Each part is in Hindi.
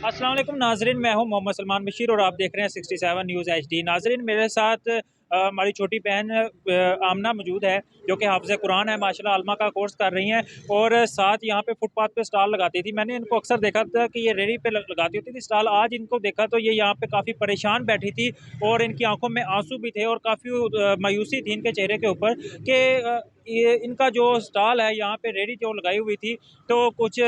अस्सलाम वालेकुम नाजरीन, मैं हूं मोहम्मद सलमान बशीर और आप देख रहे हैं 67 न्यूज़ HD। नाजरीन, मेरे साथ हमारी छोटी बहन आमना मौजूद है जो कि हाफ़िज़ कुरान है, माशाल्लाह आलमा का कोर्स कर रही हैं और साथ यहाँ पे फुटपाथ पे स्टॉल लगाती थी। मैंने इनको अक्सर देखा था कि ये रेडी पे लगाती होती थी स्टॉल। आज इनको देखा तो ये यहाँ पे काफ़ी परेशान बैठी थी और इनकी आंखों में आंसू भी थे और काफ़ी मायूसी थी इनके चेहरे के ऊपर कि ये इनका जो स्टॉल है यहाँ पे रेडी जो लगाई हुई थी, तो कुछ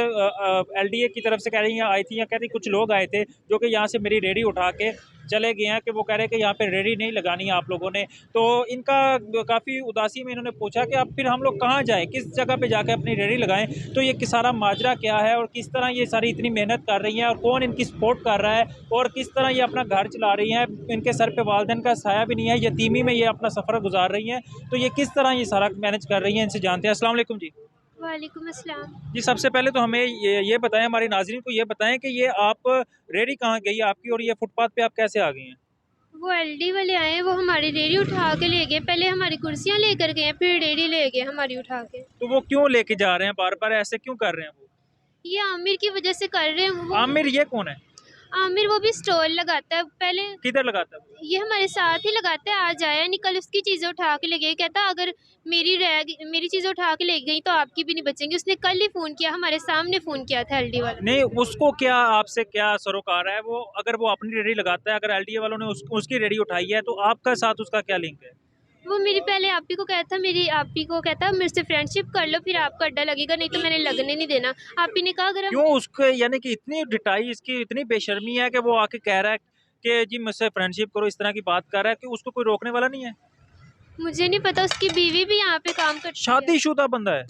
LDA की तरफ से कह रही हैं आई थी या कह रही कुछ लोग आए थे जो कि यहाँ से मेरी रेडी उठा के चले गए हैं कि वो कह रहे हैं कि यहाँ पे रेडी नहीं लगानी है आप लोगों ने। तो इनका काफ़ी उदासी में इन्होंने पूछा कि अब फिर हम लोग कहाँ जाएँ, किस जगह पे जाके अपनी रेडी लगाएं। तो ये सारा माजरा क्या है और किस तरह ये सारी इतनी मेहनत कर रही हैं और कौन इनकी सपोर्ट कर रहा है और किस तरह ये अपना घर चला रही हैं। इनके सर पे वालिदैन का साया भी नहीं है, यतीमी में ये अपना सफ़र गुजार रही हैं। तो ये किस तरह ये सारा मैनेज कर रही हैं, इनसे जानते हैं। अस्सलाम वालेकुम जी। वालेकुम अस्सलाम। जी, सबसे पहले तो हमें ये बताएं, हमारी नाज़रीन को ये बताएं कि ये आप रेडी कहाँ गई आपकी और ये फुटपाथ पे आप कैसे आ गई हैं? वो एलडी वाले आए हैं, वो हमारी रेडी उठा के ले गए। पहले हमारी कुर्सियाँ लेकर गए, फिर रेडी ले गए हमारी उठा के। तो वो क्यों लेके जा रहे हैं बार-बार, ऐसे क्यों कर रहे हैं वो? ये आमिर की वजह से कर रहे हैं वो। आमिर ये कौन है? आमिर वो भी स्टॉल लगाता है पहले। किधर लगाता है वो? ये हमारे साथ ही लगाता है। आज आया नहीं, कल उसकी चीज़ें उठा के ले गए। कहता अगर मेरी चीज़ें उठा के ले गई तो आपकी भी नहीं बचेंगी। उसने कल ही फ़ोन किया, हमारे सामने फ़ोन किया था एलडी वाला। नहीं, उसको क्या आपसे क्या सरोकार है? वो अगर वो अपनी रेडी लगाता है, अगर LDA वालों ने उसकी रेडी उठाई है तो आपका साथ उसका क्या लिंक है? वो मेरी पहले आपी को कहता, मेरी आपी को कहता मेरे से फ्रेंडशिप कर लो, फिर आपका अड्डा लगेगा, नहीं तो मैंने लगने नहीं देना। आपी ने कहा अगर हम क्यों उसके, यानी कि इतनी ढिठाई, इसकी इतनी बेशर्मी है कि वो आके कह रहा है कि जी मुझसे फ्रेंडशिप करो, इस तरह की बात कर रहा है कि उसको कोई रोकने वाला नहीं है? मुझे नहीं पता, उसकी बीवी भी यहाँ पे काम करती है। शादीशुदा बंदा है।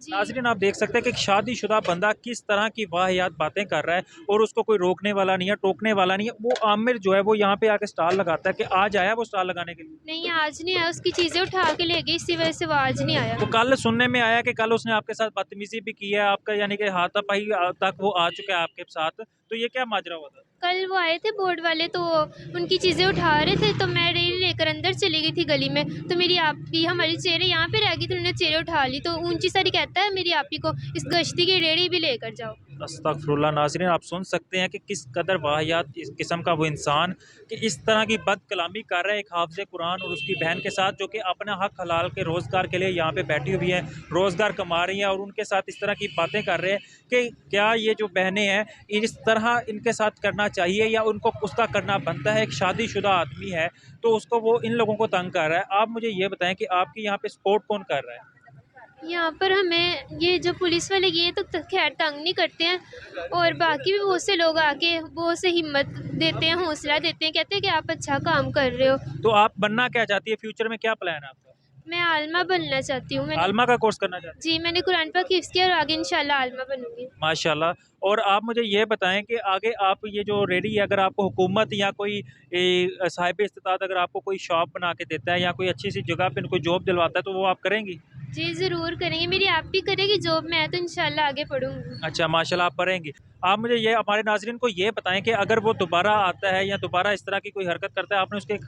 जी। नाज़रीन, आप देख सकते हैं कि एक शादीशुदा बंदा किस तरह की वाहियात बातें कर रहा है और उसको कोई रोकने वाला नहीं है, टोकने वाला नहीं है। वो आमिर जो है वो यहाँ पे आके स्टॉल लगाता है कि आज आया वो स्टॉल लगाने के लिए। नहीं, आज नहीं आया, उसकी चीज़ें उठा के ले गई, इसी वजह से वो आज नहीं आया। तो कल सुनने में आया कि कल उसने आपके साथ बदतमीजी भी की है, आपका यानी कि हाथापाई तक वो आ चुका है आपके साथ। तो ये क्या माजरा हुआ था? कल वो आए थे बोर्ड वाले, तो उनकी चीज़ें उठा रहे थे, तो मैं रेडी लेकर अंदर चली गई थी गली में। तो मेरी आपी, हमारी चेहरे यहाँ पे रह गई थी, उन्होंने चेहरे उठा ली। तो ऊंची सारी कहता है मेरी आपी को इस गश्ती की रेडी भी लेकर जाओ। अस्तगफुरुल्लाह। नाज़रीन, आप सुन सकते हैं कि किस कदर वाहियात इस किस्म का वो इंसान कि इस तरह की बद कलामी कर रहा है एक हाफ़िज़ कुरान और उसकी बहन के साथ, जो कि अपना हक हलाल के रोज़गार के लिए यहाँ पे बैठी हुई है, रोज़गार कमा रही हैं और उनके साथ इस तरह की बातें कर रहे हैं कि क्या ये जो बहनें हैं इस तरह इनके साथ करना चाहिए या उनको उसका करना बनता है? एक शादीशुदा आदमी है तो उसको वो इन लोगों को तंग कर रहा है। आप मुझे ये बताएं कि आपके यहाँ पे सपोर्ट कौन कर रहा है? यहाँ पर हमें ये जो पुलिस वाले गए हैं तो खैर तंग नहीं करते हैं, और बाकी भी बहुत से लोग आके बहुत से हिम्मत देते हैं, हौसला देते हैं, कहते हैं कि आप अच्छा काम कर रहे हो। तो आप बनना क्या चाहती है? फ्यूचर में क्या प्लान है आपका? मैं आलमा बनना चाहती हूँ। मैंने आलमा का कोर्स करना चाहती जी, मैंने कुरान पाक हिफ्ज़ किया और आगे इंशाल्लाह आलमा बनूंगी। हैं? माशाल्लाह। और आप मुझे ये बताएं कि आगे आप ये जो रेडी है, अगर आपको हुकूमत या कोई साहिब इस्तिताअत अगर आपको कोई शॉप बना के देता है या कोई अच्छी सी जगह पे कोई जॉब दिलवाता है तो वो आप करेंगी? जी, ज़रूर करेंगे। मेरी आप भी करेगी जॉब में है तो इंशाल्लाह आगे पढ़ूंगी। अच्छा, माशाल्लाह, आप करेंगी। आप मुझे ये हमारे नाज़रीन को ये बताएं कि अगर वो दोबारा आता है या दोबारा इस तरह की कोई हरकत करता है, आपने उसके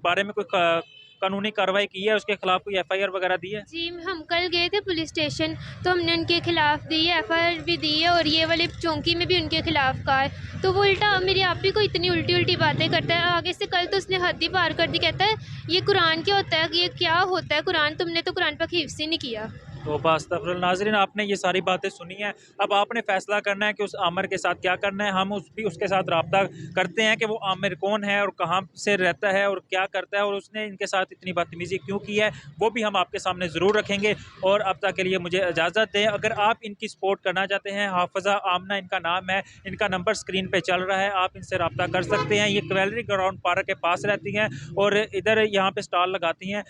बारे में कोई कानूनी कार्रवाई की है, उसके खिलाफ कोई FIR वगैरह दी है? जी, हम कल गए थे पुलिस स्टेशन, तो हमने उनके खिलाफ दी है, FIR भी दी है, और ये वाले चौकी में भी उनके खिलाफ कहा है। तो वो उल्टा मेरी आपी को इतनी उल्टी उल्टी बातें करता है। आगे से कल तो उसने हद ही पार कर दी, कहता है ये कुरान क्या होता है, ये क्या होता है कुरान, तुमने तो कुरान पाक हिफ्ज़ ही नहीं किया। तो अस्तगफुरुल्लाह। नाज़रीन, आपने ये सारी बातें सुनी हैं, अब आपने फ़ैसला करना है कि उस आमिर के साथ क्या करना है। हम उसके साथ रब्ता करते हैं कि वो आमिर कौन है और कहाँ से रहता है और क्या करता है और उसने इनके साथ इतनी बदतमीज़ी क्यों की है, वो भी हम आपके सामने ज़रूर रखेंगे। और अब तक के लिए मुझे इजाज़त दें। अगर आप इनकी सपोर्ट करना चाहते हैं, हाफ़िज़ा आमना इनका नाम है, इनका नंबर स्क्रीन पर चल रहा है, आप इनसे रब्ता कर सकते हैं। ये कैवेलरी ग्राउंड पार्क के पास रहती हैं और इधर यहाँ पर स्टॉल लगाती हैं।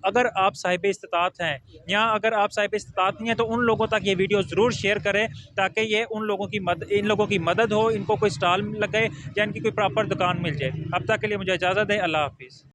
अगर आप साहिब इस्तिताअत हैं या अगर आप साहिब इस्तिताअत नहीं है तो उन लोगों तक ये वीडियो ज़रूर शेयर करें ताकि ये इन लोगों की मदद हो, इनको कोई स्टॉल लगे या इनकी कोई प्रॉपर दुकान मिल जाए। अब तक के लिए मुझे इजाज़त दें। अल्लाह हाफ़िज़।